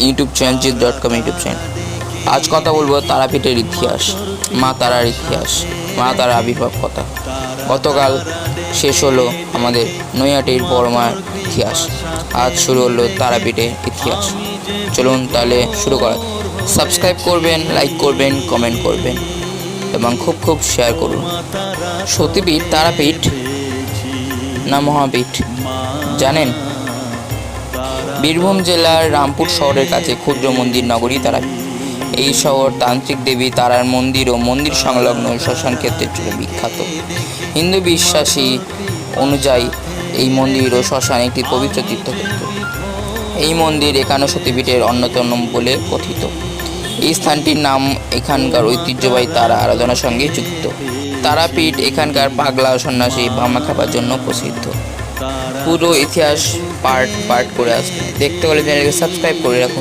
YouTube channel জিৎ.com YouTube channel. আজ কথা বলবো তারাপীঠের ইতিহাস, মা তারার ইতিহাস, মা তারার আবির্ভাব কথা। গতকাল শেষ হলো আমাদের নৈহাটির বড়মার ইতিহাস, আজ শুরু হলো তারাপীঠের ইতিহাস। চলুন তাহলে শুরু করা। সাবস্ক্রাইব করবেন, লাইক করবেন, কমেন্ট করবেন এবং খুব শেয়ার করুন। সতীপীঠ তারাপীঠ না মহাপীঠ জানেন? বীরভূম জেলার রামপুর শহরের কাছে ক্ষুদ্র মন্দির নগরী তারাপীঠ। এই শহর তান্ত্রিক দেবী তারার মন্দির ও মন্দির সংলগ্ন শ্মশান ক্ষেত্রের জন্য বিখ্যাত। হিন্দু বিশ্বাসী অনুযায়ী এই মন্দির ও শ্মশান একটি পবিত্র তীর্থক্ষেত্র। এই মন্দির একান্ন সতীপীঠের অন্যতম বলে কথিত। এই স্থানটির নাম এখানকার ঐতিহ্যবাহী তারা আরাধনার সঙ্গে যুক্ত। তারাপীঠ এখানকার পাগলা সন্ন্যাসী বামা খাবার জন্য প্রসিদ্ধ। পুরো ইতিহাস পার্ট করে আসবে। দেখতে হলে চ্যানেলকে সাবস্ক্রাইব করে রাখুন।